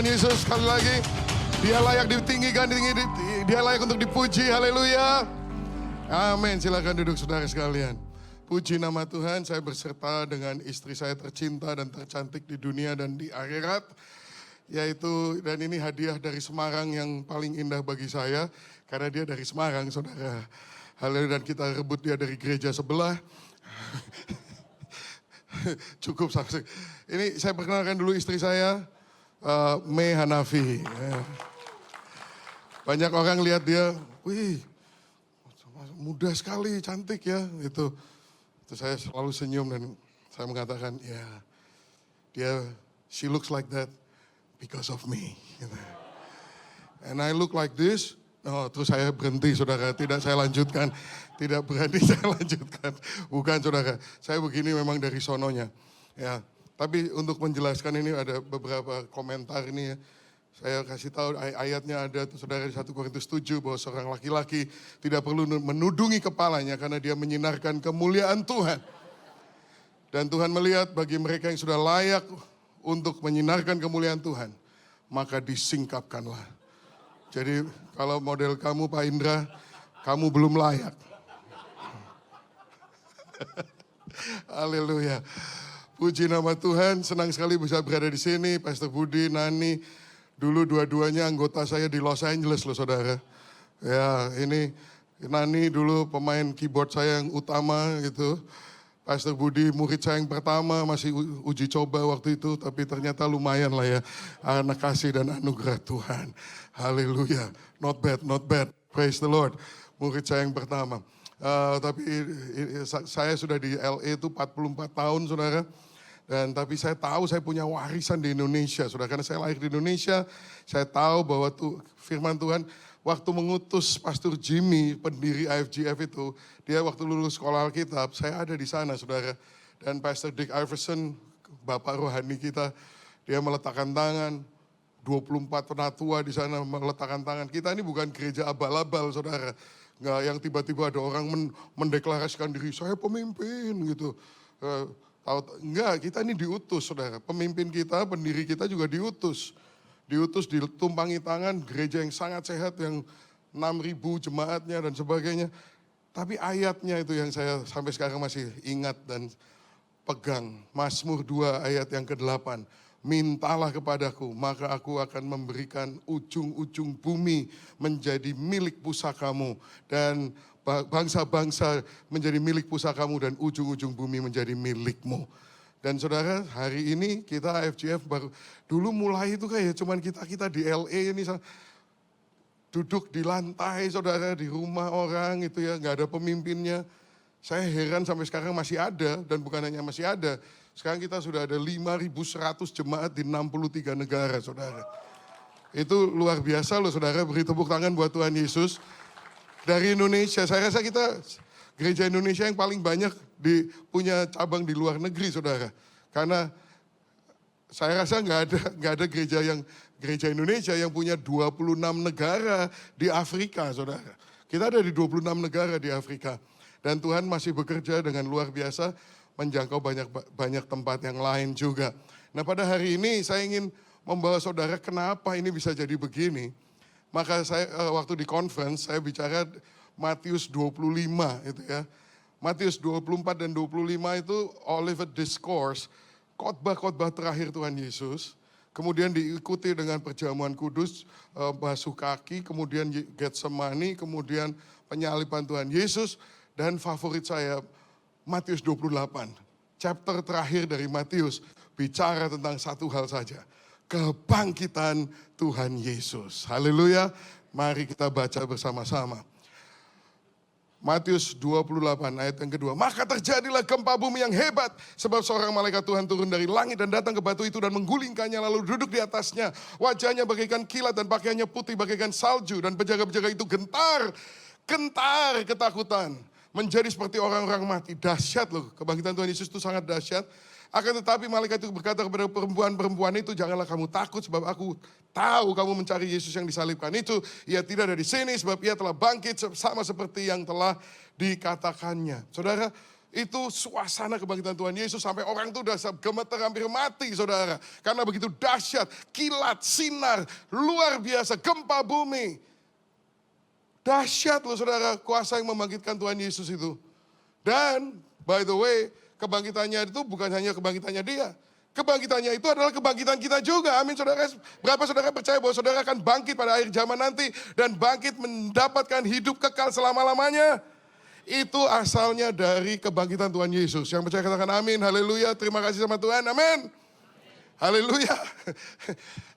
Tuhan Yesus sekali lagi. Dia layak ditinggikan, dia layak untuk dipuji. Haleluya. Amin. Silakan duduk saudara sekalian. Puji nama Tuhan, saya berserta dengan istri saya tercinta dan tercantik di dunia dan di akhirat. Dan ini hadiah dari Semarang yang paling indah bagi saya. Karena dia dari Semarang, saudara. Haleluya, dan kita rebut dia dari gereja sebelah. Cukup sampai. Ini saya perkenalkan dulu istri saya, Mei Hanafi. Banyak orang lihat dia, wih, muda sekali, cantik ya, gitu. Terus saya selalu senyum dan saya mengatakan, ya, she looks like that because of me. Gitu. And I look like this. Oh, terus saya berhenti, saudara. Tidak saya lanjutkan. Tidak berani saya lanjutkan. Bukan, saudara. Saya begini memang dari sononya. Ya, tapi untuk menjelaskan ini ada beberapa komentar ini ya. Saya kasih tahu ayatnya ada, saudara, di 1 Korintus 7 bahwa seorang laki-laki tidak perlu menudungi kepalanya karena dia menyinarkan kemuliaan Tuhan. Dan Tuhan melihat bagi mereka yang sudah layak untuk menyinarkan kemuliaan Tuhan, maka disingkapkanlah. Jadi kalau model kamu Pak Indra, kamu belum layak. Haleluya. Puji nama Tuhan, senang sekali bisa berada di sini. Pastor Budi, Nani, dulu dua-duanya anggota saya di Los Angeles loh saudara. Ya ini Nani dulu pemain keyboard saya yang utama gitu. Pastor Budi murid saya yang pertama, masih uji coba waktu itu. Tapi ternyata lumayan lah ya. Anak kasih dan anugerah Tuhan. Haleluya. Not bad, not bad. Praise the Lord. Murid saya yang pertama. Tapi saya sudah di LA itu 44 tahun saudara. Dan tapi saya tahu saya punya warisan di Indonesia, saudara. Karena saya lahir di Indonesia, saya tahu bahwa firman Tuhan waktu mengutus Pastor Jimmy, pendiri IFGF itu, dia waktu lulus sekolah Alkitab, saya ada di sana, saudara. Dan Pastor Dick Iverson, bapak rohani kita, dia meletakkan tangan, 24 penatua di sana meletakkan tangan. Kita ini bukan gereja abal-abal, saudara. Nggak yang tiba-tiba ada orang mendeklarasikan diri, saya pemimpin gitu. Enggak, kita ini diutus, saudara. Pemimpin kita, pendiri kita juga diutus. Diutus, ditumpangi tangan, gereja yang sangat sehat, yang 6.000 jemaatnya dan sebagainya. Tapi ayatnya itu yang saya sampai sekarang masih ingat dan pegang. Mazmur 2 ayat yang ke-8. Mintalah kepadaku, maka aku akan memberikan ujung-ujung bumi menjadi milik pusakamu. Dan bangsa-bangsa menjadi milik pusakamu dan ujung-ujung bumi menjadi milikmu. Dan saudara, hari ini kita IFGF baru, dulu mulai itu kayak cuman kita di LA ini duduk di lantai saudara, di rumah orang itu ya, nggak ada pemimpinnya. Saya heran sampai sekarang masih ada, dan bukan hanya masih ada, sekarang kita sudah ada 5.100 jemaat di 63 negara saudara. Itu luar biasa loh saudara, beri tepuk tangan buat Tuhan Yesus. Dari Indonesia, saya rasa kita gereja Indonesia yang paling banyak punya cabang di luar negeri, saudara. Karena saya rasa nggak ada gereja Indonesia yang punya 26 negara di Afrika, saudara. Kita ada di 26 negara di Afrika. Dan Tuhan masih bekerja dengan luar biasa, menjangkau banyak tempat yang lain juga. Nah pada hari ini saya ingin membawa saudara kenapa ini bisa jadi begini. Maka saya waktu di conference saya bicara Matius 25 itu ya. Matius 24 dan 25 itu Olivet Discourse, khotbah-khotbah terakhir Tuhan Yesus. Kemudian diikuti dengan perjamuan kudus, basuh kaki, kemudian Getsemani, kemudian penyaliban Tuhan Yesus. Dan favorit saya Matius 28, chapter terakhir dari Matius bicara tentang satu hal saja. Kebangkitan Tuhan Yesus. Haleluya. Mari kita baca bersama-sama. Matius 28 ayat yang kedua. Maka terjadilah gempa bumi yang hebat. Sebab seorang malaikat Tuhan turun dari langit dan datang ke batu itu dan menggulingkannya lalu duduk di atasnya. Wajahnya bagaikan kilat dan pakaiannya putih bagaikan salju. Dan penjaga-penjaga itu gentar ketakutan. Menjadi seperti orang-orang mati. Dahsyat loh. Kebangkitan Tuhan Yesus itu sangat dahsyat. Akan tetapi malaikat itu berkata kepada perempuan-perempuan itu, janganlah kamu takut sebab aku tahu kamu mencari Yesus yang disalibkan itu. Ia tidak ada di sini sebab ia telah bangkit sama seperti yang telah dikatakannya. Saudara, Itu suasana kebangkitan Tuhan Yesus sampai orang itu udah gemeter hampir mati saudara. Karena begitu dahsyat, kilat, sinar, luar biasa, gempa bumi. Dahsyat loh saudara, kuasa yang membangkitkan Tuhan Yesus itu. Dan by the way, kebangkitannya itu bukan hanya kebangkitannya dia. Kebangkitannya itu adalah kebangkitan kita juga. Amin saudara. Berapa saudara percaya bahwa saudara akan bangkit pada akhir zaman nanti. Dan bangkit mendapatkan hidup kekal selama-lamanya. Itu asalnya dari kebangkitan Tuhan Yesus. Yang percaya katakan amin, haleluya, terima kasih sama Tuhan, amin. Haleluya.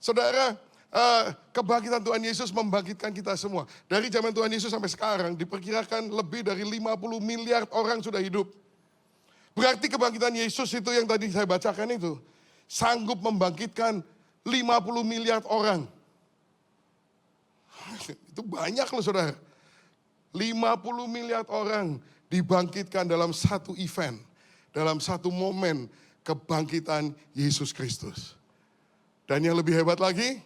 Saudara, kebangkitan Tuhan Yesus membangkitkan kita semua. Dari zaman Tuhan Yesus sampai sekarang diperkirakan lebih dari 50 miliar orang sudah hidup. Berarti kebangkitan Yesus itu yang tadi saya bacakan itu sanggup membangkitkan 50 miliar orang. Itu banyak loh saudara. 50 miliar orang dibangkitkan dalam satu event, dalam satu momen kebangkitan Yesus Kristus. Dan yang lebih hebat lagi,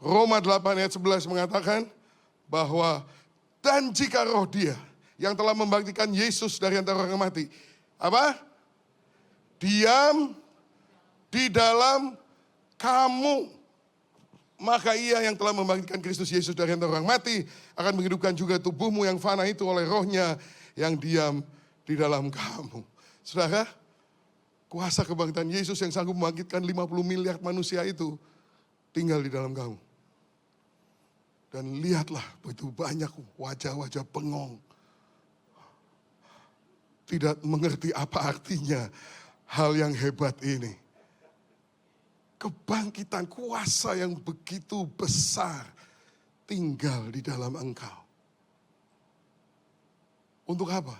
Roma 8 ayat 11 mengatakan bahwa dan jika roh dia yang telah membangkitkan Yesus dari antara orang mati, apa? Diam di dalam kamu. Maka ia yang telah membangkitkan Kristus Yesus dari antara orang mati akan menghidupkan juga tubuhmu yang fana itu oleh rohnya yang diam di dalam kamu. Saudara, kuasa kebangkitan Yesus yang sanggup membangkitkan 50 miliar manusia itu tinggal di dalam kamu. Dan lihatlah begitu banyak wajah-wajah bengong. Tidak mengerti apa artinya hal yang hebat ini. Kebangkitan kuasa yang begitu besar tinggal di dalam engkau. Untuk apa?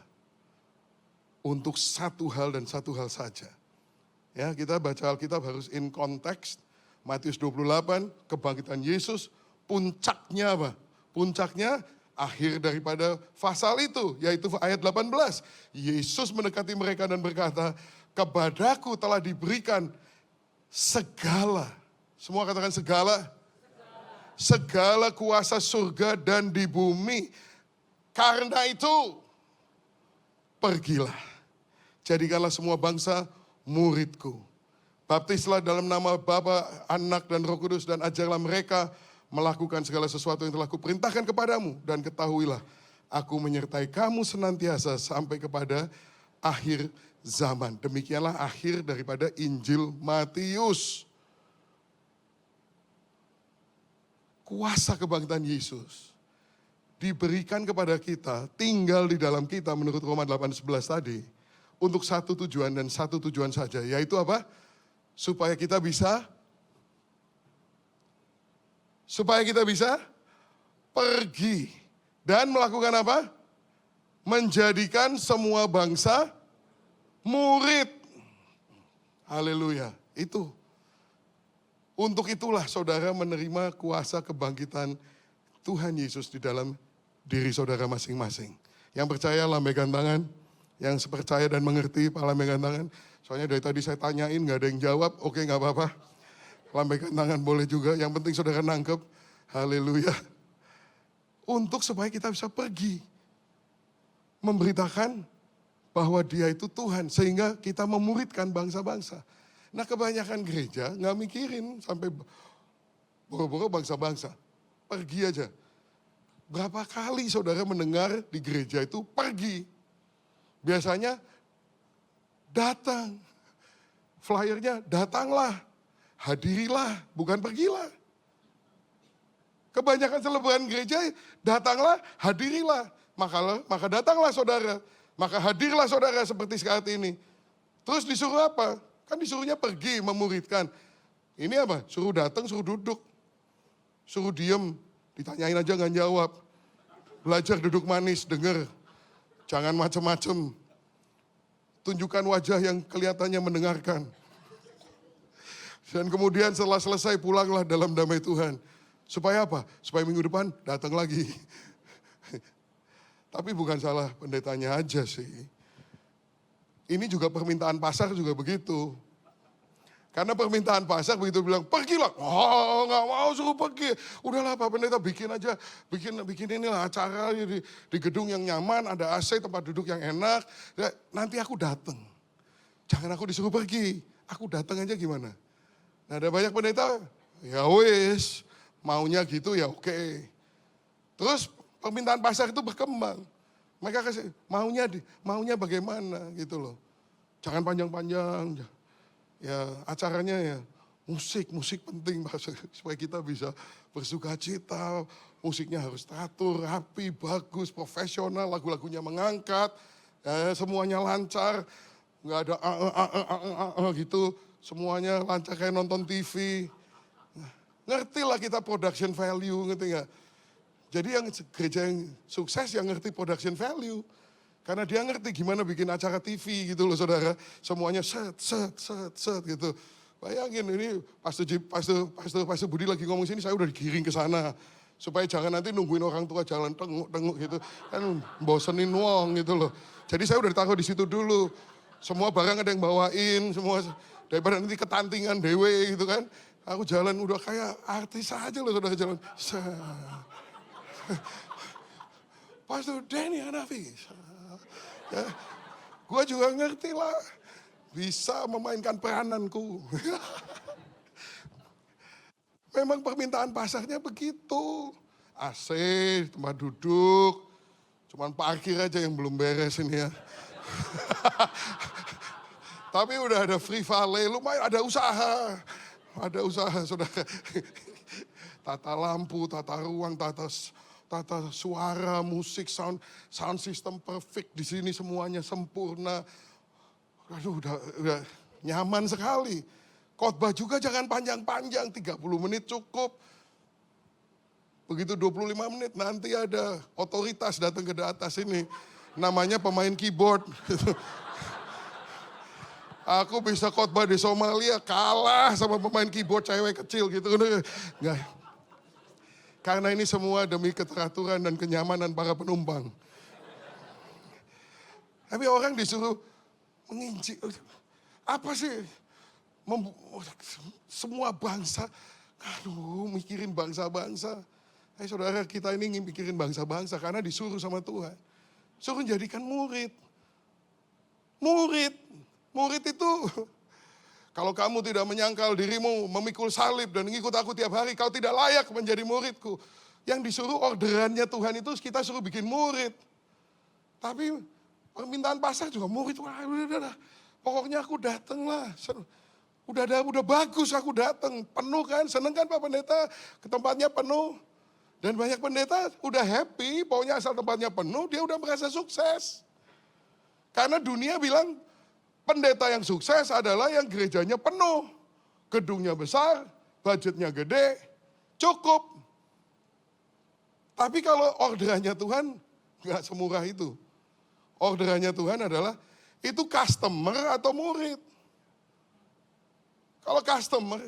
Untuk satu hal dan satu hal saja. Ya, kita baca Alkitab harus in konteks. Matius 28, kebangkitan Yesus, puncaknya apa? Puncaknya akhir daripada pasal itu, yaitu ayat 18. Yesus mendekati mereka dan berkata, kepadaku telah diberikan segala, semua katakan segala, segala kuasa surga dan di bumi. Karena itu, pergilah, jadikanlah semua bangsa muridku. Baptislah dalam nama Bapa, Anak dan Roh Kudus dan ajarlah mereka melakukan segala sesuatu yang telah kuperintahkan kepadamu. Dan ketahuilah, aku menyertai kamu senantiasa sampai kepada akhir zaman. Demikianlah akhir daripada Injil Matius. Kuasa kebangkitan Yesus diberikan kepada kita, tinggal di dalam kita menurut Roma 8:11 tadi. Untuk satu tujuan dan satu tujuan saja, yaitu apa? Supaya kita bisa pergi dan melakukan apa? Menjadikan semua bangsa murid. Haleluya. Itu. Untuk itulah saudara menerima kuasa kebangkitan Tuhan Yesus di dalam diri saudara masing-masing. Yang percaya lambaikan tangan. Yang percaya dan mengerti lambaikan tangan. Soalnya dari tadi saya tanyain gak ada yang jawab. Oke gak apa-apa. Lambaikan tangan boleh juga. Yang penting saudara nangkep. Haleluya. Untuk supaya kita bisa pergi. Memberitakan bahwa dia itu Tuhan, sehingga kita memuridkan bangsa-bangsa. Nah kebanyakan gereja gak mikirin sampai boro-boro bangsa-bangsa. Pergi aja. Berapa kali saudara mendengar di gereja itu pergi. Biasanya datang. Flyernya datanglah, hadirilah, bukan pergilah. Kebanyakan selebaran gereja datanglah, hadirilah. Maka datanglah saudara. Maka hadirlah saudara seperti saat ini. Terus disuruh apa? Kan disuruhnya pergi memuridkan. Ini apa? Suruh datang, suruh duduk. Suruh diem, ditanyain aja nggak jawab. Belajar duduk manis, denger. Jangan macem-macem. Tunjukkan wajah yang kelihatannya mendengarkan. Dan kemudian setelah selesai pulanglah dalam damai Tuhan. Supaya apa? Supaya minggu depan datang lagi. Tapi bukan salah pendetanya aja sih. Ini juga permintaan pasar juga begitu. Karena permintaan Pasak begitu bilang, pergilah. Oh, nggak mau suruh pergi. Udahlah Pak Pendeta bikin aja, bikin inilah acara di gedung yang nyaman, ada AC, tempat duduk yang enak. Ya, nanti aku datang. Jangan aku disuruh pergi, aku datang aja gimana. Nah ada banyak pendeta, ya wis, maunya gitu ya oke. Terus permintaan Pasak itu berkembang. Mereka kasih, maunya bagaimana gitu loh. Jangan panjang-panjang. Ya acaranya ya musik penting supaya kita bisa bersuka cita. Musiknya harus teratur, rapi, bagus, profesional, lagu-lagunya mengangkat, semuanya lancar, nggak ada gitu, semuanya lancar kayak nonton TV. Ngerti lah kita production value, ngerti nggak? Jadi yang gereja yang sukses yang ngerti production value. Karena dia ngerti gimana bikin acara TV gitu loh saudara. Semuanya set gitu. Bayangin ini Pastor Budi lagi ngomong sini, saya udah digiring ke sana. Supaya jangan nanti nungguin orang tua jalan tenguk gitu. Kan bosenin wong gitu loh. Jadi saya udah ditaruh di situ dulu. Semua barang ada yang bawain, semua daripada nanti ketantingan dewe gitu kan. Aku jalan udah kayak artis aja loh saudara jalan. Pastor Denny Hanafi. Ya, gue juga ngerti lah, bisa memainkan perananku. Memang permintaan Pasaknya begitu. AC, tempat duduk, cuman parkir aja yang belum beres ini ya. Tapi udah ada free valet, lumayan ada usaha. Ada usaha saudara. Tata lampu, tata ruang, tata suara, musik, sound system perfect di sini semuanya sempurna. Aduh, udah nyaman sekali. Khotbah juga jangan panjang-panjang, 30 menit cukup. Begitu 25 menit nanti ada otoritas datang ke atas ini. Namanya pemain keyboard. Aku bisa khotbah di Somalia kalah sama pemain keyboard cewek kecil gitu. Enggak. Karena ini semua demi keteraturan dan kenyamanan para penumpang. Tapi orang disuruh menginjil. Apa sih? Semua bangsa. Aduh, mikirin bangsa-bangsa. Saudara, kita ini ingin mikirin bangsa-bangsa karena disuruh sama Tuhan. Suruh jadikan murid. Murid itu, kalau kamu tidak menyangkal dirimu memikul salib dan ngikut aku tiap hari, kau tidak layak menjadi muridku. Yang disuruh orderannya Tuhan itu kita suruh bikin murid. Tapi permintaan Pasak juga murid. Wah, udah. Pokoknya aku datang lah. Udah bagus aku datang. Penuh kan, seneng kan Pak Pendeta? Ke tempatnya penuh. Dan banyak pendeta udah happy, pokoknya asal tempatnya penuh, dia udah merasa sukses. Karena dunia bilang, pendeta yang sukses adalah yang gerejanya penuh. Gedungnya besar, budgetnya gede, cukup. Tapi kalau orderannya Tuhan, nggak semurah itu. Orderannya Tuhan adalah, itu customer atau murid. Kalau customer,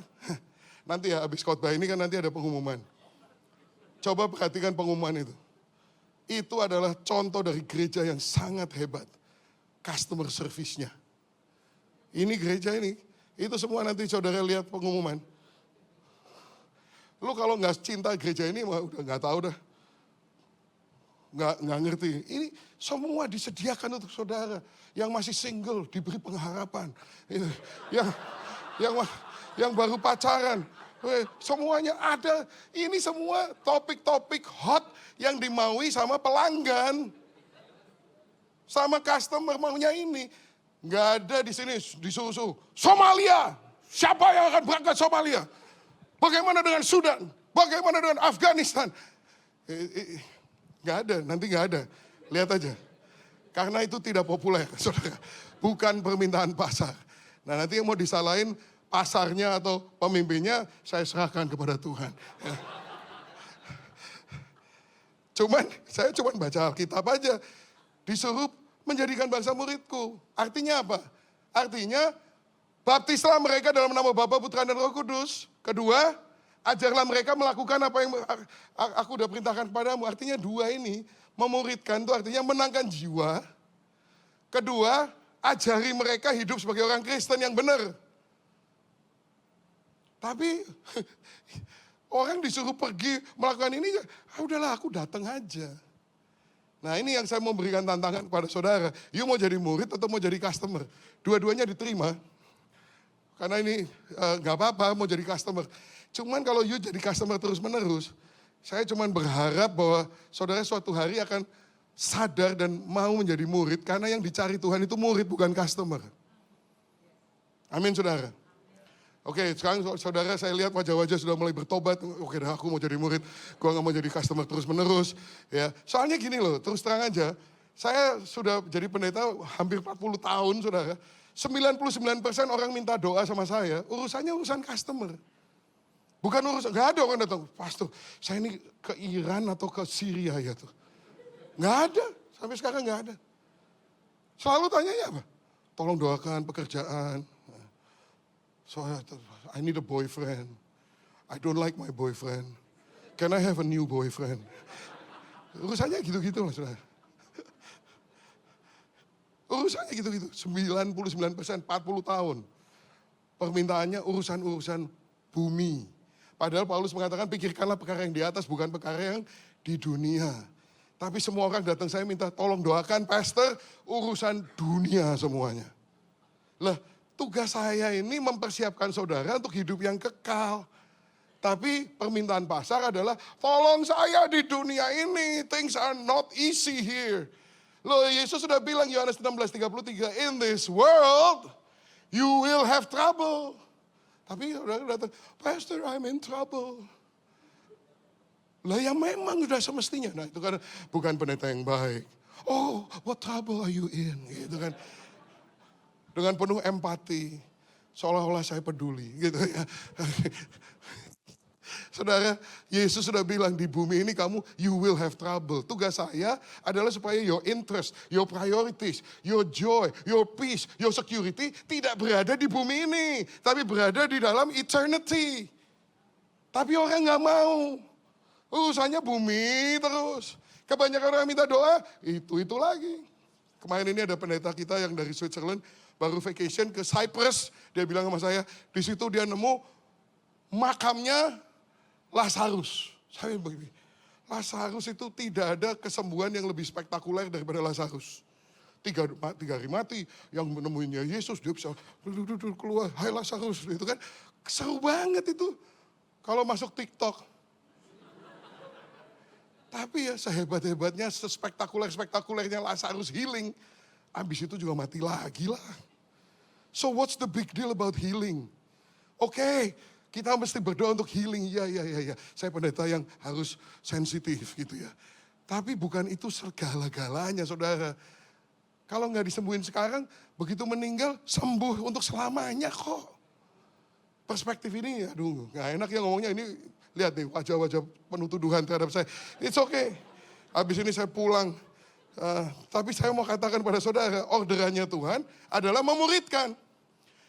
nanti ya habis khotbah ini kan nanti ada pengumuman. Coba perhatikan pengumuman itu. Itu adalah contoh dari gereja yang sangat hebat. Customer service-nya. Ini gereja ini, itu semua nanti saudara lihat pengumuman. Lu kalau nggak cinta gereja ini, udah nggak tahu dah. Nggak ngerti. Ini semua disediakan untuk saudara. Yang masih single, diberi pengharapan. Yang baru pacaran. Semuanya ada. Ini semua topik-topik hot yang dimaui sama pelanggan. Sama customer maunya ini. Nggak ada di sini disuruh Somalia. Siapa yang akan berangkat Somalia? Bagaimana dengan Sudan? Bagaimana dengan Afghanistan? Nggak ada, nanti nggak ada. Lihat aja. Karena itu tidak populer, saudara. Bukan permintaan pasar. Nah nanti yang mau disalahin pasarnya atau pemimpinnya, saya serahkan kepada Tuhan. Saya cuma baca Alkitab aja. Disuruh menjadikan bangsa muridku. Artinya apa? Artinya baptislah mereka dalam nama Bapa, Putra, dan Roh Kudus. Kedua, ajarlah mereka melakukan apa yang aku udah perintahkan kepadamu. Artinya dua ini, memuridkan itu artinya menangkan jiwa. Kedua, ajari mereka hidup sebagai orang Kristen yang benar. Tapi orang disuruh pergi melakukan ini, udahlah aku datang aja. Nah ini yang saya mau berikan tantangan kepada saudara. You mau jadi murid atau mau jadi customer? Dua-duanya diterima. Karena ini gak apa-apa mau jadi customer. Cuman kalau you jadi customer terus menerus, saya cuman berharap bahwa saudara suatu hari akan sadar dan mau menjadi murid. Karena yang dicari Tuhan itu murid bukan customer. Amin saudara. Oke, sekarang saudara saya lihat wajah-wajah sudah mulai bertobat. Oke dah aku mau jadi murid, gua gak mau jadi customer terus menerus. Ya, soalnya gini loh, terus terang aja. Saya sudah jadi pendeta hampir 40 tahun saudara. 99% orang minta doa sama saya, urusannya urusan customer. Bukan urusan, gak ada orang datang, pastor saya ini ke Iran atau ke Syria ya tuh. Gak ada, sampai sekarang gak ada. Selalu tanyanya apa? Tolong doakan pekerjaan. So I need a boyfriend. I don't like my boyfriend. Can I have a new boyfriend? Urusannya gitu-gitu lah saudara. Urusannya gitu-gitu. 99%, 40 tahun. Permintaannya urusan-urusan bumi. Padahal Paulus mengatakan pikirkanlah perkara yang di atas bukan perkara yang di dunia. Tapi semua orang datang saya minta tolong doakan pastor urusan dunia semuanya. Lah tugas saya ini mempersiapkan saudara untuk hidup yang kekal. Tapi permintaan pasar adalah, tolong saya di dunia ini, things are not easy here. Loh Yesus sudah bilang Yohanes 16:33, in this world you will have trouble. Tapi saudara datang, pastor I'm in trouble. Lah ya memang sudah semestinya. Nah itu kan bukan pendeta yang baik. Oh what trouble are you in? Gitu kan. Dengan penuh empati, seolah-olah saya peduli gitu ya. Saudara, Yesus sudah bilang di bumi ini kamu, you will have trouble. Tugas saya adalah supaya your interest, your priorities, your joy, your peace, your security tidak berada di bumi ini. Tapi berada di dalam eternity. Tapi orang gak mau. Urusannya bumi terus. Kebanyakan orang minta doa, itu lagi. Kemarin ini ada pendeta kita yang dari Switzerland, baru vacation ke Cyprus, dia bilang sama saya, di situ dia nemu makamnya Lazarus. Saya begini, Lazarus itu tidak ada kesembuhan yang lebih spektakuler daripada Lazarus. Tiga hari mati, yang menemuinya Yesus, dia bisa duduk keluar, hai Lazarus, itu kan seru banget itu. Kalau masuk TikTok. Tapi ya sehebat-hebatnya, sespektakuler-spektakulernya Lazarus healing, habis itu juga mati lagi lah. So what's the big deal about healing? Oke, kita mesti berdoa untuk healing. Ya. Saya pendeta yang harus sensitif gitu ya. Tapi bukan itu segala-galanya saudara. Kalau nggak disembuhin sekarang, begitu meninggal sembuh untuk selamanya kok. Perspektif ini, aduh nggak enak ya ngomongnya ini. Lihat nih wajah-wajah penuh tuduhan terhadap saya. It's okay. Habis ini saya pulang. Tapi saya mau katakan pada saudara, orderannya Tuhan adalah memuridkan.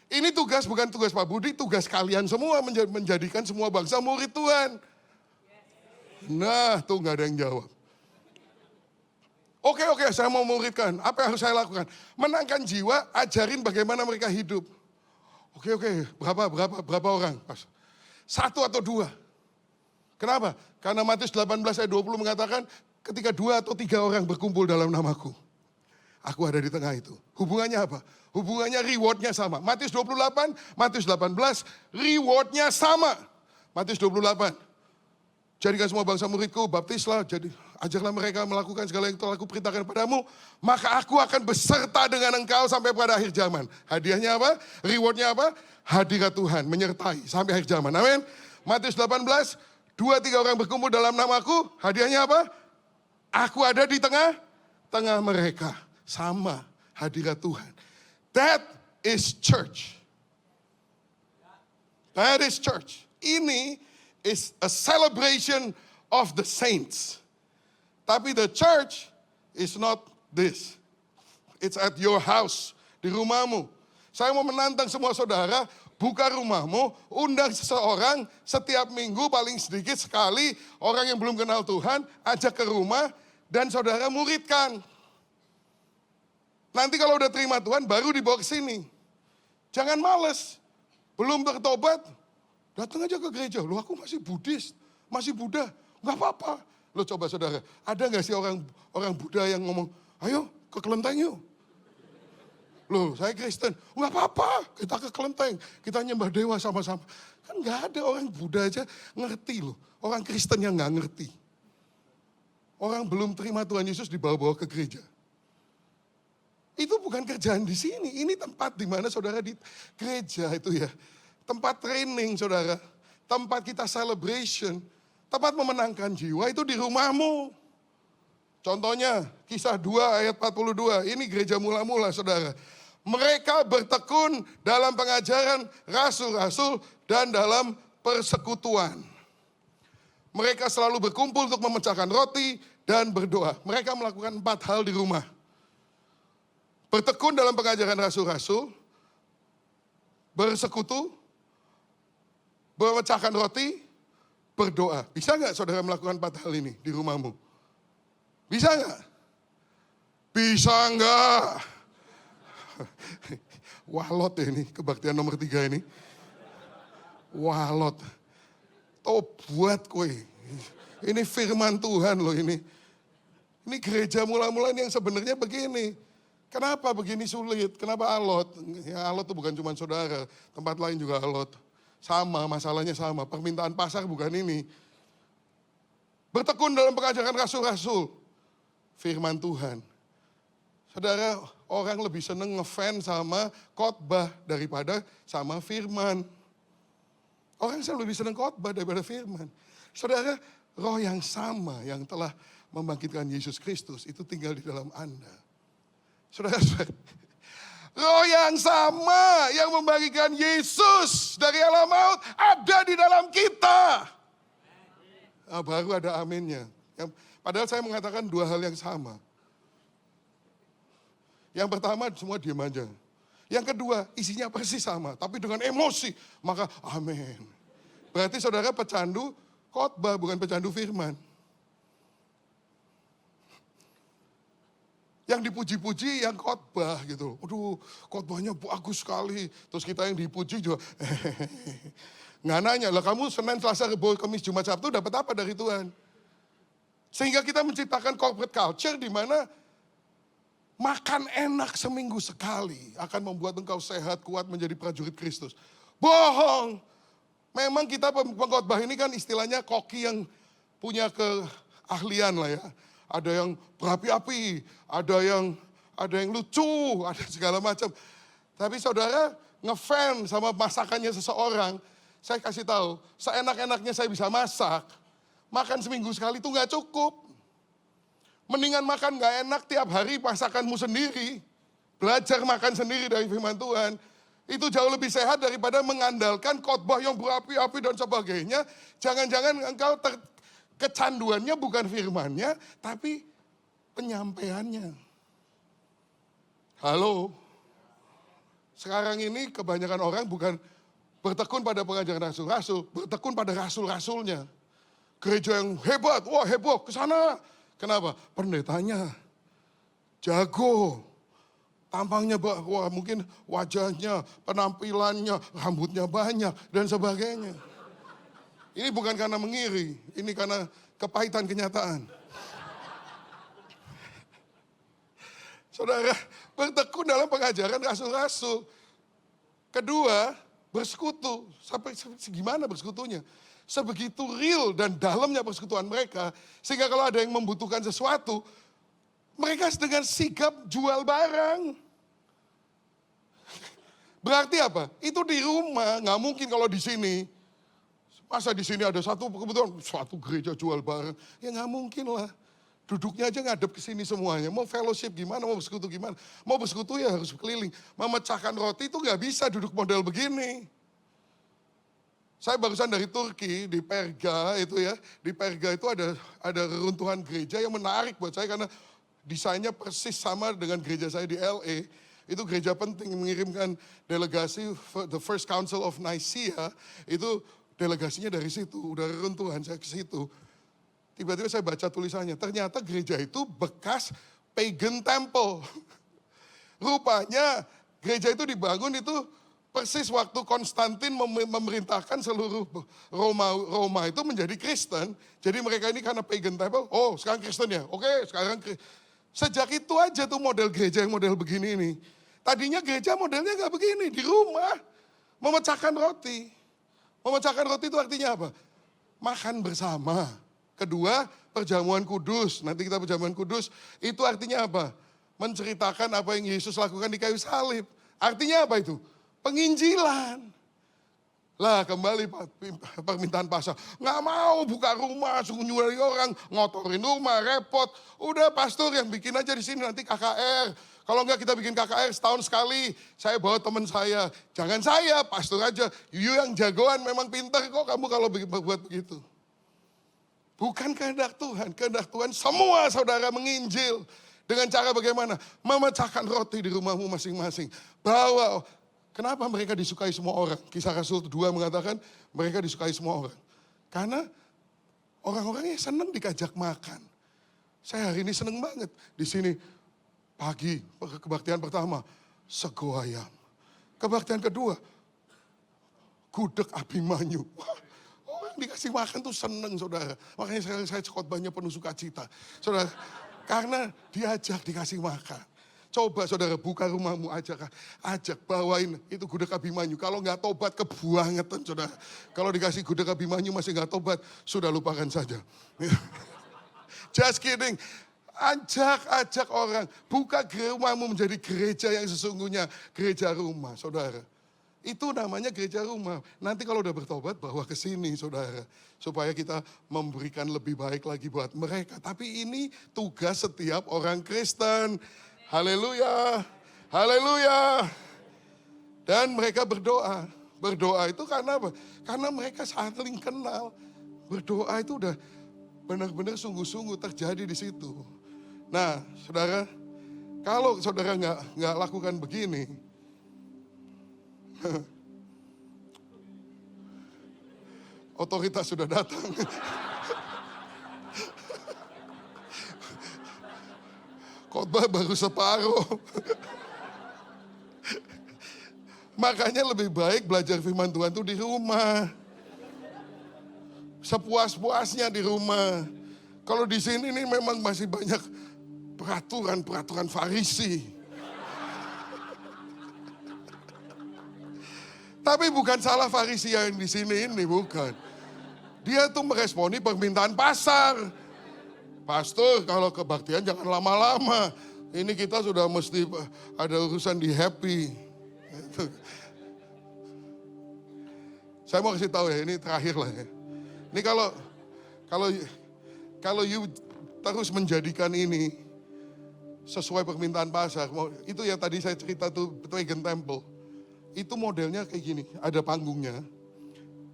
Ini tugas bukan tugas Pak Budi, tugas kalian semua menjadikan semua bangsa murid Tuhan. Nah, tuh gak ada yang jawab. Oke, saya mau muridkan. Apa yang harus saya lakukan? Menangkan jiwa, ajarin bagaimana mereka hidup. Oke, berapa orang? Pas. 1 atau 2. Kenapa? Karena Matius 18 ayat 20 mengatakan, ketika 2 atau 3 orang berkumpul dalam namaku, aku ada di tengah itu. Hubungannya apa? Hubungannya rewardnya sama. Matius 28, Matius 18, rewardnya sama. Matius 28. Jadikan semua bangsa muridku, baptislah, ajarlah mereka melakukan segala yang telah aku perintahkan padamu. Maka aku akan beserta dengan engkau sampai pada akhir zaman. Hadiahnya apa? Rewardnya apa? Hadirat Tuhan menyertai sampai akhir zaman. Amin. Matius 18, 2-3 orang berkumpul dalam namaku, hadiahnya apa? Aku ada di tengah mereka. Sama hadirat Tuhan. That is church. That is church. Ini is a celebration of the saints. Tapi the church is not this. It's at your house, di rumahmu. Saya mau menantang semua saudara, buka rumahmu, undang seseorang setiap minggu paling sedikit sekali, orang yang belum kenal Tuhan, ajak ke rumah, dan saudara muridkan. Nanti kalau udah terima Tuhan, baru dibawa ke sini. Jangan males. Belum bertobat, Datang aja ke gereja, loh aku masih Buddhis, masih Buddha, nggak apa-apa. Loh coba saudara, ada nggak sih orang Buddha yang ngomong, ayo ke kelenteng yuk. Loh saya Kristen, nggak apa-apa, kita ke kelenteng, kita nyembah dewa sama-sama. Kan nggak ada orang Buddha aja ngerti loh, orang Kristen yang nggak ngerti. Orang belum terima Tuhan Yesus dibawa-bawa ke gereja. Itu bukan kerjaan di sini, ini tempat di mana saudara di gereja itu ya. Tempat training saudara, tempat kita celebration, tempat memenangkan jiwa itu di rumahmu. Contohnya Kisah 2 ayat 42, ini gereja mula-mula saudara. Mereka bertekun dalam pengajaran rasul-rasul dan dalam persekutuan. Mereka selalu berkumpul untuk memecahkan roti dan berdoa. Mereka melakukan 4 hal di rumah. Bertekun dalam pengajaran rasul-rasul, bersekutu, memecahkan roti, berdoa. Bisa nggak saudara melakukan 4 hal ini di rumahmu? Bisa nggak? Bisa nggak? Walot ya ini, kebaktian nomor 3 ini. Walot. Tobat kue. Ini firman Tuhan loh ini. Ini gereja mula-mula yang sebenarnya begini. Kenapa begini sulit? Kenapa alot? Ya alot itu bukan cuma saudara, tempat lain juga alot. Sama, masalahnya sama. Permintaan pasar bukan ini. Bertekun dalam pengajaran rasul-rasul. Firman Tuhan. Saudara, orang lebih seneng ngefans sama khotbah daripada sama firman. Orang lebih seneng khotbah daripada firman. Saudara, roh yang sama yang telah membangkitkan Yesus Kristus itu tinggal di dalam Anda. Saudara, roh yang sama yang membagikan Yesus dari alam maut ada di dalam kita. Nah, baru ada aminnya. Padahal saya mengatakan 2 hal yang sama. Yang pertama semua diam aja. Yang kedua isinya persis sama, tapi dengan emosi. Maka amin. Berarti saudara pecandu khotbah bukan pecandu firman. Yang dipuji-puji yang khotbah gitu. Aduh, khotbahnya bagus sekali. Terus kita yang dipuji juga. Nggak nanya, lah kamu Senin, Selasa, Rabu, Kamis, Jumat, Sabtu dapat apa dari Tuhan? Sehingga kita menciptakan corporate culture di mana makan enak seminggu sekali akan membuat engkau sehat, kuat menjadi prajurit Kristus. Bohong. Memang kita pengkhotbah ini kan istilahnya koki yang punya keahlian lah ya. Ada yang berapi-api, ada yang lucu, ada segala macam. Tapi saudara ngefans sama masakannya seseorang, saya kasih tahu, seenak-enaknya saya bisa masak, makan seminggu sekali itu nggak cukup. Mendingan makan nggak enak tiap hari masakanmu sendiri, belajar makan sendiri dari firman Tuhan. Itu jauh lebih sehat daripada mengandalkan khotbah yang berapi-api dan sebagainya. Jangan-jangan engkau kecanduannya bukan firmannya, tapi penyampaiannya. Halo. Sekarang ini kebanyakan orang bukan bertekun pada pengajaran rasul-rasul, bertekun pada rasul-rasulnya. Gereja yang hebat, wah heboh, ke sana. Kenapa? Pendetanya jago. Tampangnya, wah mungkin wajahnya, penampilannya, rambutnya banyak, dan sebagainya. Ini bukan karena mengiri, ini karena kepahitan kenyataan. Saudara, bertekun dalam pengajaran rasul-rasul. Kedua, bersekutu. Sampai gimana bersekutunya? Sebegitu real dan dalamnya persekutuan mereka, sehingga kalau ada yang membutuhkan sesuatu, mereka dengan sigap jual barang. Berarti apa? Itu di rumah, nggak mungkin kalau di sini. Masa di sini ada satu kebetulan suatu gereja jual barang, ya nggak mungkin lah. Duduknya aja ngadep ke sini semuanya. Mau fellowship gimana, mau bersekutu gimana. Mau bersekutu ya harus keliling. Memecahkan roti itu nggak bisa duduk model begini. Saya barusan dari Turki, di Perga itu ya. Di Perga itu ada reruntuhan gereja yang menarik buat saya karena desainnya persis sama dengan gereja saya di LA. Itu gereja penting mengirimkan delegasi The First Council of Nicaea. Itu delegasinya dari situ, udah reruntuhan saya ke situ. Tiba-tiba saya baca tulisannya, ternyata gereja itu bekas pagan temple. Rupanya gereja itu dibangun itu Persis waktu Konstantin memerintahkan seluruh Roma itu menjadi Kristen. Jadi mereka ini karena pagan temple, oh sekarang Kristen ya, oke sekarang sejak itu aja tuh model gereja yang model begini ini. Tadinya gereja modelnya gak begini, di rumah. Memecahkan roti. Memecahkan roti itu artinya apa? Makan bersama. Kedua, perjamuan kudus. Nanti kita perjamuan kudus, itu artinya apa? Menceritakan apa yang Yesus lakukan di kayu salib. Artinya apa itu? Penginjilan. Lah kembali permintaan pasar. Nggak mau buka rumah, suruh nyuruh orang, ngotorin rumah, repot. Udah pastor yang bikin aja di sini nanti KKR. Kalau enggak kita bikin KKR setahun sekali. Saya bawa teman saya. Jangan saya, pastor aja. You yang jagoan memang pintar kok kamu kalau buat begitu. Bukan kehendak Tuhan. Kehendak Tuhan semua saudara menginjil. Dengan cara bagaimana? Memecahkan roti di rumahmu masing-masing. Bawa. Kenapa mereka disukai semua orang? Kisah Rasul 2 mengatakan mereka disukai semua orang. Karena orang-orangnya senang dikajak makan. Saya hari ini senang banget. Di sini pagi kebaktian pertama, sego ayam. Kebaktian kedua, gudeg Abimanyu. Wah, orang dikasih makan tuh senang saudara. Makanya sekarang saya khotbahnya penuh sukacita. Saudara, karena diajak dikasih makan. Coba saudara buka rumahmu, ajak bawain itu gudeg Abimanyu. Kalau nggak tobat kebuangetan saudara. Kalau dikasih gudeg Abimanyu masih nggak tobat, sudah lupakan saja. Just kidding. Ajak orang. Buka rumahmu menjadi gereja yang sesungguhnya. Gereja rumah saudara. Itu namanya gereja rumah. Nanti kalau udah bertobat bawa ke sini saudara. Supaya kita memberikan lebih baik lagi buat mereka. Tapi ini tugas setiap orang Kristen. Haleluya, haleluya. Dan mereka berdoa. Berdoa itu karena apa? Karena mereka saling kenal. Berdoa itu udah benar-benar sungguh-sungguh terjadi di situ. Nah, saudara, kalau saudara nggak lakukan begini, otoritas sudah datang. Khotbah baru separuh. Makanya lebih baik belajar firman Tuhan itu di rumah. Sepuas-puasnya di rumah. Kalau di sini nih memang masih banyak peraturan Farisi. Tapi bukan salah Farisi yang di sini ini, bukan. Dia tuh meresponi permintaan pasar. Pastor, kalau kebaktian jangan lama-lama. Ini kita sudah mesti ada urusan di happy. Saya mau kasih tahu ya, ini terakhir lah ya. Ini kalau you terus menjadikan ini sesuai permintaan pasar, itu yang tadi saya cerita tuh Pagan Temple. Itu modelnya kayak gini, ada panggungnya.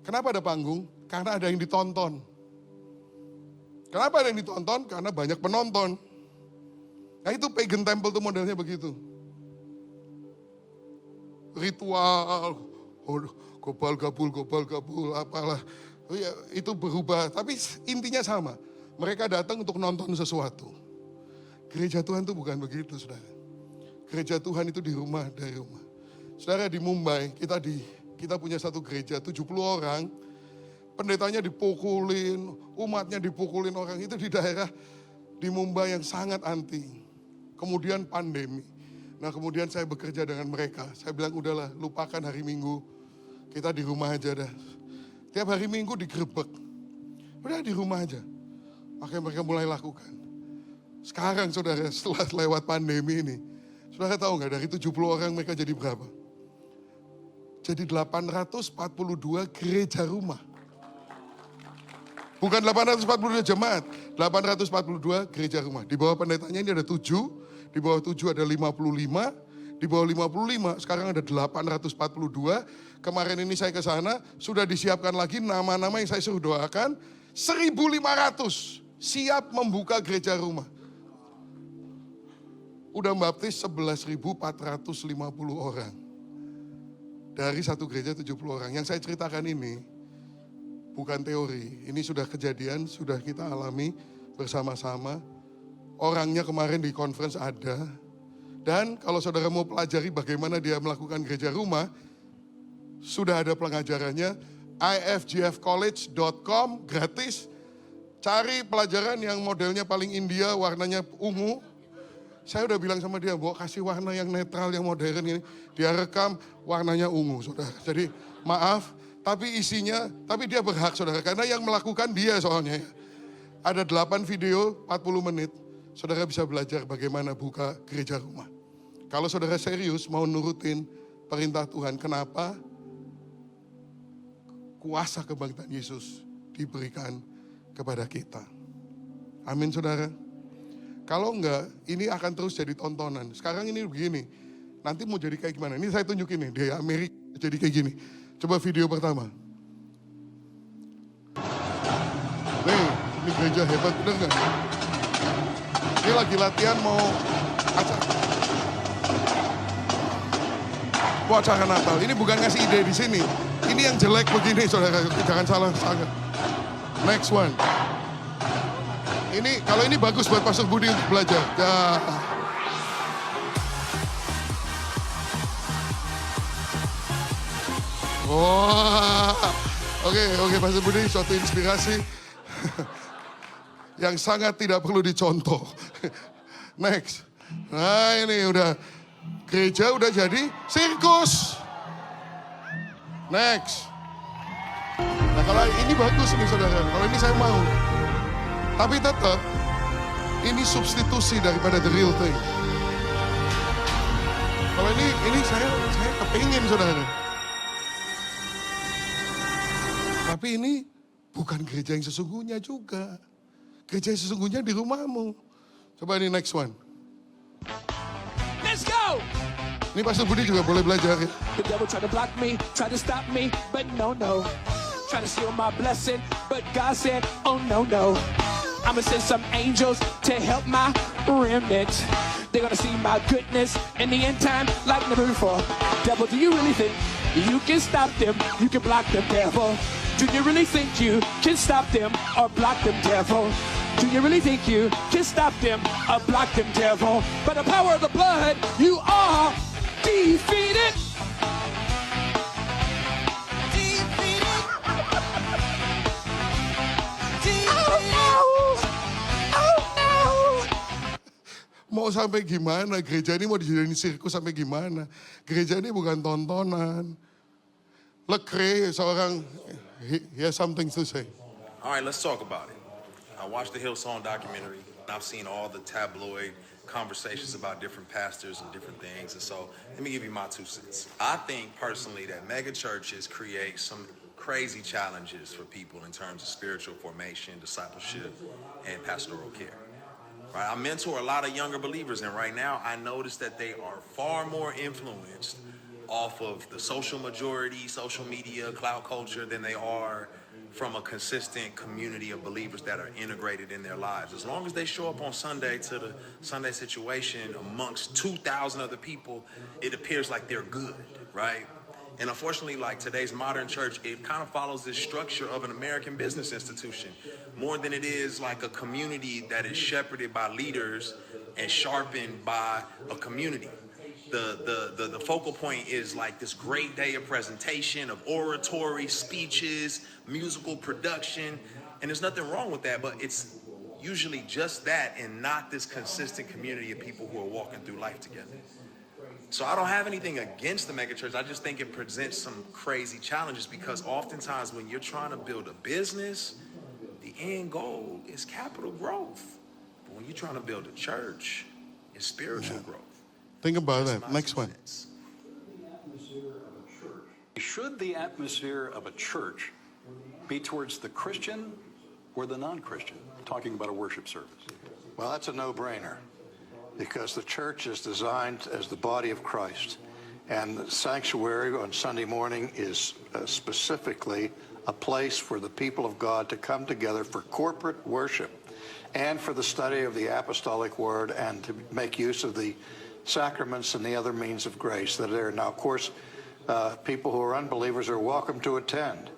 Kenapa ada panggung? Karena ada yang ditonton. Kenapa ada yang ditonton? Karena banyak penonton. Nah itu Pagan Temple tuh modelnya begitu. Ritual, gobal gabul, apalah. Itu berubah, tapi intinya sama. Mereka datang untuk nonton sesuatu. Gereja Tuhan itu bukan begitu, saudara. Gereja Tuhan itu di rumah, dari rumah. Saudara di Mumbai, kita punya satu gereja, 70 orang. Pendetanya dipukulin, umatnya dipukulin orang. Itu di daerah di Mumbai yang sangat anti. Kemudian pandemi. Nah kemudian saya bekerja dengan mereka. Saya bilang udahlah lupakan hari Minggu. Kita di rumah aja dah. Tiap hari Minggu digerebek. Udah di rumah aja. Makanya mereka mulai lakukan. Sekarang saudara setelah lewat pandemi ini. Saudara tahu nggak dari 70 orang mereka jadi berapa? Jadi 842 gereja rumah. Bukan 842 jemaat, 842 gereja rumah. Di bawah pendetanya ini ada 7, di bawah 7 ada 55, di bawah 55 sekarang ada 842. Kemarin ini saya ke sana, sudah disiapkan lagi nama-nama yang saya suruh doakan. 1.500 siap membuka gereja rumah. Udah baptis 11.450 orang. Dari satu gereja 70 orang. Yang saya ceritakan ini bukan teori. Ini sudah kejadian, sudah kita alami bersama-sama. Orangnya kemarin di conference ada. Dan kalau saudara mau pelajari bagaimana dia melakukan gereja rumah, sudah ada pengajarannya, ifgfcollege.com, gratis. Cari pelajaran yang modelnya paling India, warnanya ungu. Saya udah bilang sama dia, Mbok kasih warna yang netral, yang modern ini. Dia rekam warnanya ungu, saudara. Jadi maaf, tapi isinya, tapi dia berhak, saudara. Karena yang melakukan dia soalnya. Ada 8 video, 40 menit. Saudara bisa belajar bagaimana buka gereja rumah. Kalau saudara serius mau nurutin perintah Tuhan, kenapa kuasa kebangkitan Yesus diberikan kepada kita. Amin saudara. Kalau enggak, ini akan terus jadi tontonan. Sekarang ini begini, nanti mau jadi kayak gimana? Ini saya tunjukin nih, di Amerika jadi kayak gini. Coba video pertama. Nih, ini gereja hebat, bener gak? Ini lagi latihan mau acara Natal. Ini bukan ngasih ide di sini. Ini yang jelek begini, saudara. Jangan salah sangat. Next one. Ini kalau ini bagus buat Pastor Budi untuk belajar. Ya. Wah. Oke, Pastor Budi, suatu inspirasi yang sangat tidak perlu dicontoh. Next. Nah, ini udah gereja udah jadi sirkus. Next. Nah kalau ini bagus nih saudara, kalau ini saya mau. Tapi tetap, ini substitusi daripada the real thing. Kalau ini saya kepingin saudara. Tapi ini bukan gereja yang sesungguhnya juga. Gereja yang sesungguhnya di rumahmu. Coba ini next one. Let's go! Ini Pastor Budi juga boleh belajar ya. The devil try to block me, try to stop me, but no. Try to steal my blessing, but God said, oh no. I'ma send some angels to help my remnant. They're gonna see my goodness in the end time like never before. Devil, do you really think you can stop them? You can block them, devil. Do you really think you can stop them or block them, devil? Do you really think you can stop them or block them, devil? By the power of the blood, you are defeated. Mau sampai gimana? Gereja ini mau dijadiin sirkus sampai gimana? Gereja ini bukan tontonan. Lecrae seorang, he has something to say. All right, let's talk about it. I watched the Hillsong documentary, and I've seen all the tabloid conversations about different pastors and different things. And so let me give you my 2 cents. I think personally that mega churches create some crazy challenges for people in terms of spiritual formation, discipleship, and pastoral care. Right? I mentor a lot of younger believers, and right now I notice that they are far more influenced off of the social majority, social media, cloud culture than they are from a consistent community of believers that are integrated in their lives. As long as they show up on Sunday to the Sunday situation amongst 2,000 other people, it appears like they're good, right? And unfortunately, like today's modern church, it kind of follows this structure of an American business institution more than it is like a community that is shepherded by leaders and sharpened by a community. The focal point is like this great day of presentation, of oratory, speeches, musical production, and there's nothing wrong with that, but it's usually just that and not this consistent community of people who are walking through life together. So I don't have anything against the megachurch. I just think it presents some crazy challenges because oftentimes when you're trying to build a business, the end goal is capital growth. But when you're trying to build a church, it's spiritual growth. Think about that. Next one. Should the atmosphere of a church be towards the Christian or the non-Christian? Talking about a worship service. Well, that's a no-brainer because the church is designed as the body of Christ. And the sanctuary on Sunday morning is specifically a place for the people of God to come together for corporate worship and for the study of the apostolic word and to make use of the sacraments and the other means of grace that are there. Now, of course, people who are unbelievers are welcome to attend.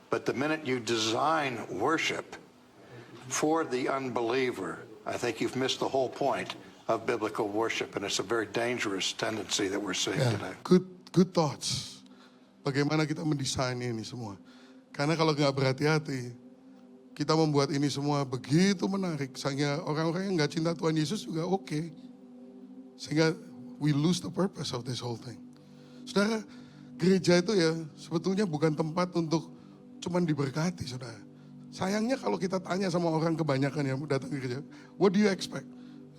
But the minute you design worship for the unbeliever, I think you've missed the whole point of biblical worship, and it's a very dangerous tendency that we're seeing today. Good thoughts. bagaimana kita mendesain ini semua. Karena kalau nggak berhati-hati, kita membuat ini semua begitu menarik. Sehingga orang-orang yang nggak cinta Tuhan Yesus juga oke. Sehingga we lose the purpose of this whole thing. Saudara, gereja itu ya sebetulnya bukan tempat untuk cuman diberkati, saudara. Sayangnya kalau kita tanya sama orang kebanyakan yang datang ke gereja, what do you expect?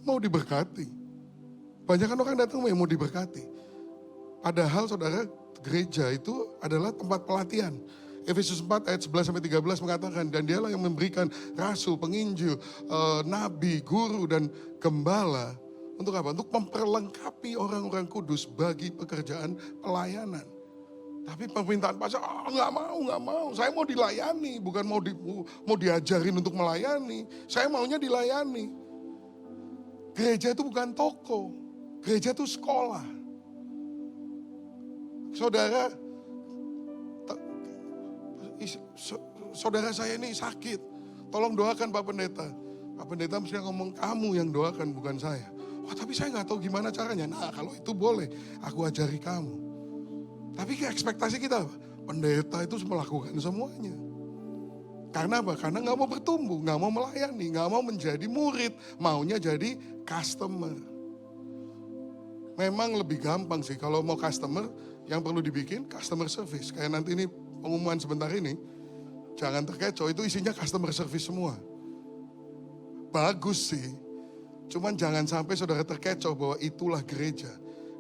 Mau diberkati. Banyakan orang datang mau diberkati. Padahal saudara, gereja itu adalah tempat pelatihan. Efesus 4 ayat 11 sampai 13 mengatakan, dan dialah yang memberikan rasul, penginjil, nabi, guru, dan gembala. Untuk apa? Untuk memperlengkapi orang-orang kudus bagi pekerjaan pelayanan. Tapi permintaan pastor, nggak mau. Saya mau dilayani, bukan mau diajarin untuk melayani. Saya maunya dilayani. Gereja itu bukan toko, gereja itu sekolah. Saudara saya ini sakit, tolong doakan Pak Pendeta. Pak Pendeta mesti ngomong, kamu yang doakan bukan saya. Wah tapi saya nggak tahu gimana caranya. Nah kalau itu boleh, aku ajari kamu. Tapi ekspektasi kita, pendeta itu melakukan semuanya. Karena apa? Karena nggak mau bertumbuh, nggak mau melayani, nggak mau menjadi murid, maunya jadi customer. Memang lebih gampang sih kalau mau customer, yang perlu dibikin customer service. Kayak nanti ini pengumuman sebentar ini, jangan terkecoh, itu isinya customer service semua. Bagus sih, cuman jangan sampai saudara terkecoh bahwa itulah gereja.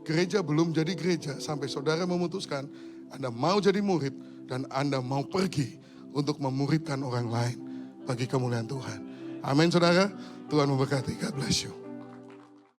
Gereja belum jadi gereja sampai saudara memutuskan Anda mau jadi murid dan Anda mau pergi untuk memuridkan orang lain bagi kemuliaan Tuhan. Amin saudara, Tuhan memberkati. God bless you.